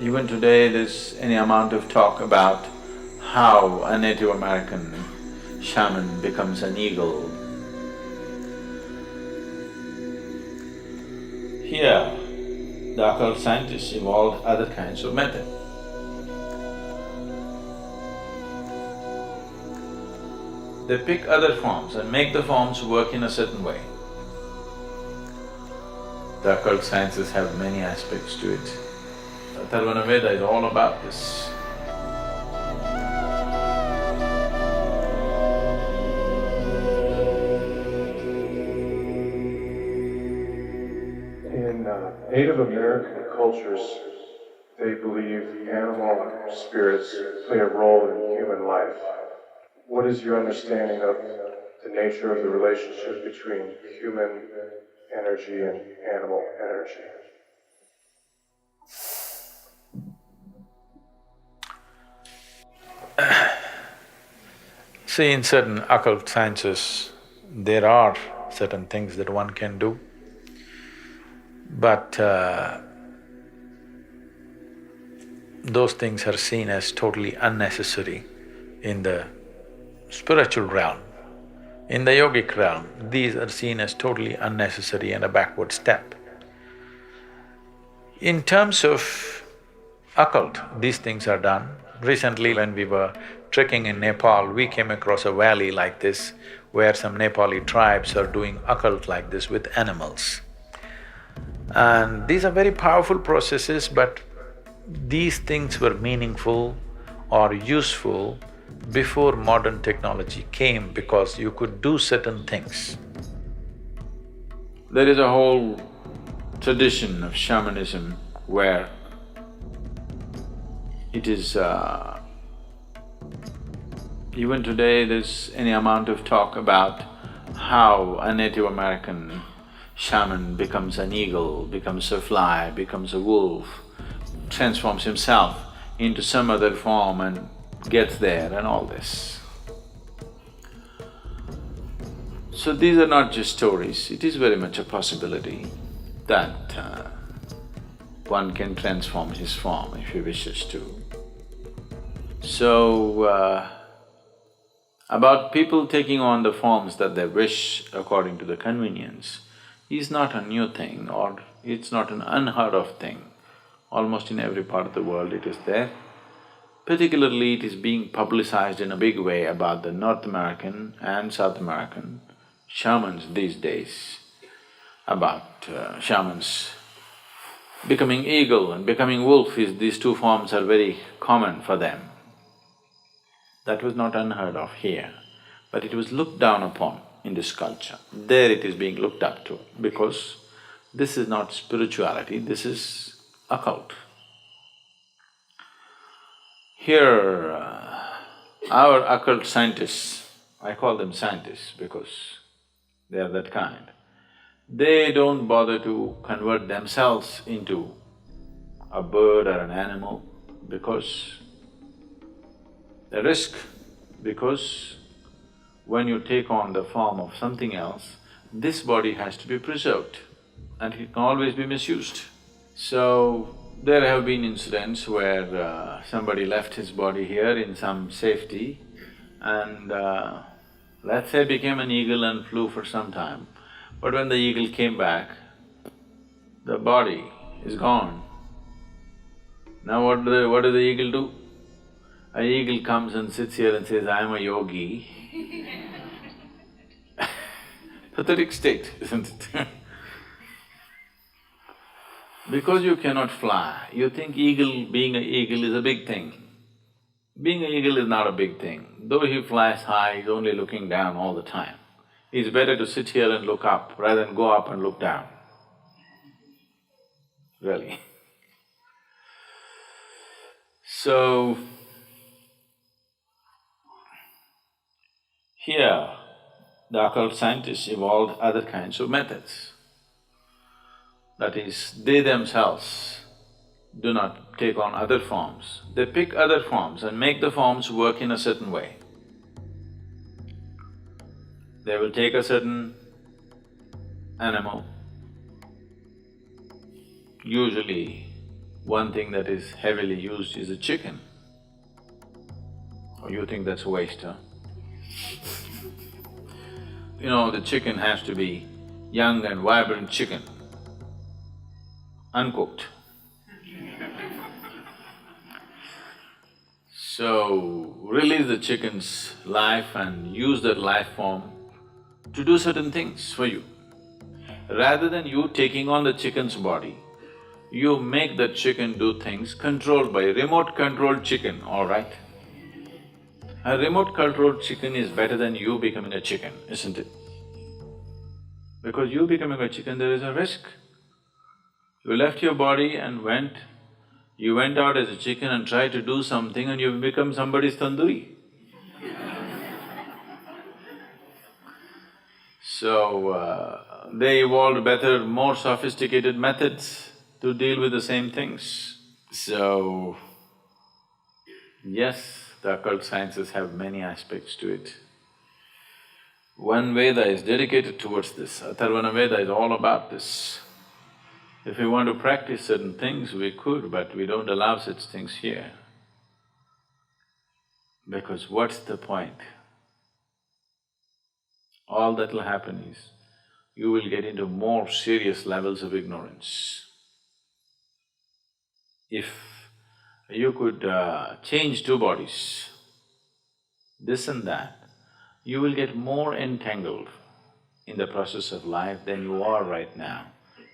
Even today there's any amount of talk about how a Native American shaman becomes an eagle. Here, the occult scientists evolved other kinds of method. They pick other forms and make the forms work in a certain way. The occult sciences have many aspects to it. Atharvana Veda is all about this. In Native American cultures, they believe animal spirits play a role in human life. What is your understanding of the nature of the relationship between human energy and animal energy? See, in certain occult sciences, there are certain things that one can do, but those things are seen as totally unnecessary in the spiritual realm. In the yogic realm, these are seen as totally unnecessary and a backward step. In terms of occult, these things are done. Recently when we were trekking in Nepal, we came across a valley like this where some Nepali tribes are doing occult like this with animals. And these are very powerful processes, but these things were meaningful or useful before modern technology came because you could do certain things. There is a whole tradition of shamanism where it is… even today there's any amount of talk about how a Native American shaman becomes an eagle, becomes a fly, becomes a wolf, transforms himself into some other form and gets there and all this. So these are not just stories, it is very much a possibility that one can transform his form if he wishes to. So, about people taking on the forms that they wish according to the convenience is not a new thing or it's not an unheard of thing. Almost in every part of the world it is there. Particularly it is being publicized in a big way about the North American and South American shamans these days, about shamans becoming eagle and becoming wolf these two forms are very common for them. That was not unheard of here, but it was looked down upon in this culture. There it is being looked up to because this is not spirituality, this is occult. Here, our occult scientists, I call them scientists because they are that kind, they don't bother to convert themselves into a bird or an animal because the risk, because when you take on the form of something else, this body has to be preserved and it can always be misused. So, there have been incidents where somebody left his body here in some safety and let's say became an eagle and flew for some time. But when the eagle came back, the body is gone. Now what does the eagle do? An eagle comes and sits here and says, I'm a yogi. Pathetic state, isn't it? Because you cannot fly, you think being an eagle is a big thing. Being an eagle is not a big thing. Though he flies high, he's only looking down all the time. It's better to sit here and look up rather than go up and look down. Really. So, here, the occult scientists evolved other kinds of methods. That is, they themselves do not take on other forms, they pick other forms and make the forms work in a certain way. They will take a certain animal, usually One thing that is heavily used is a chicken. Oh, you think that's a waste, huh? You know, the chicken has to be young and vibrant chicken, uncooked. So, release the chicken's life and use that life form to do certain things for you. Rather than you taking on the chicken's body, you make that chicken do things controlled by a remote-controlled chicken, all right? A remote-controlled chicken is better than you becoming a chicken, isn't it? Because you becoming a chicken, there is a risk. You left your body and you went out as a chicken and tried to do something and you've become somebody's tandoori. So, they evolved better, more sophisticated methods to deal with the same things. So, yes, the occult sciences have many aspects to it. One Veda is dedicated towards this, Atharvana Veda is all about this. If we want to practice certain things, we could, but we don't allow such things here. Because what's the point? All that'll happen is, you will get into more serious levels of ignorance. If you could change two bodies, this and that, you will get more entangled in the process of life than you are right now.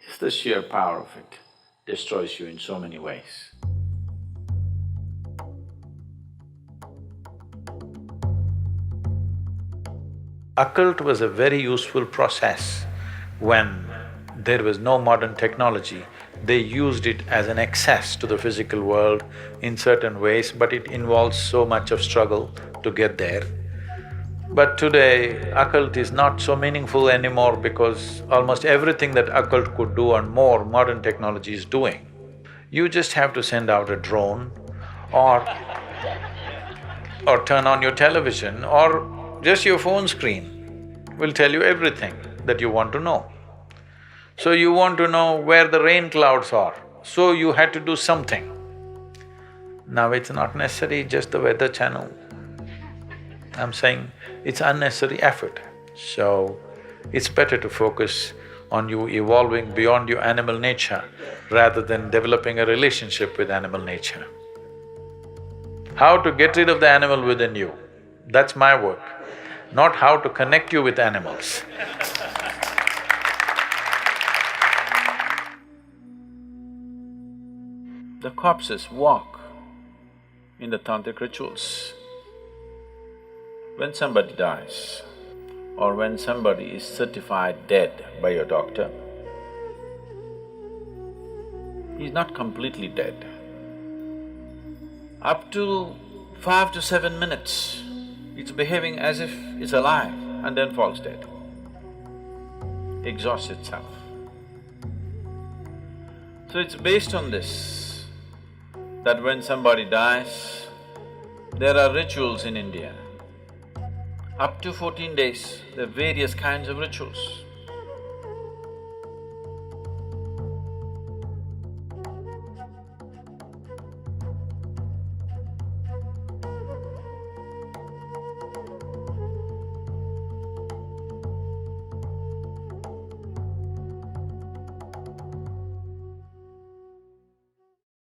Just the sheer power of it destroys you in so many ways. Occult was a very useful process when there was no modern technology. They used it as an access to the physical world in certain ways, but it involves so much of struggle to get there. But today, occult is not so meaningful anymore because almost everything that occult could do and more, modern technology is doing. You just have to send out a drone or turn on your television or just your phone screen will tell you everything that you want to know. So you want to know where the rain clouds are, so you had to do something. Now it's not necessary just the weather channel. I'm saying it's unnecessary effort. So, it's better to focus on you evolving beyond your animal nature rather than developing a relationship with animal nature. How to get rid of the animal within you, that's my work, not how to connect you with animals. The corpses walk in the tantric rituals. When somebody dies, or when somebody is certified dead by your doctor, he's not completely dead. Up to 5 to 7 minutes, it's behaving as if it's alive and then falls dead, exhausts itself. So it's based on this, that when somebody dies, there are rituals in India. Up to 14 days, there are various kinds of rituals.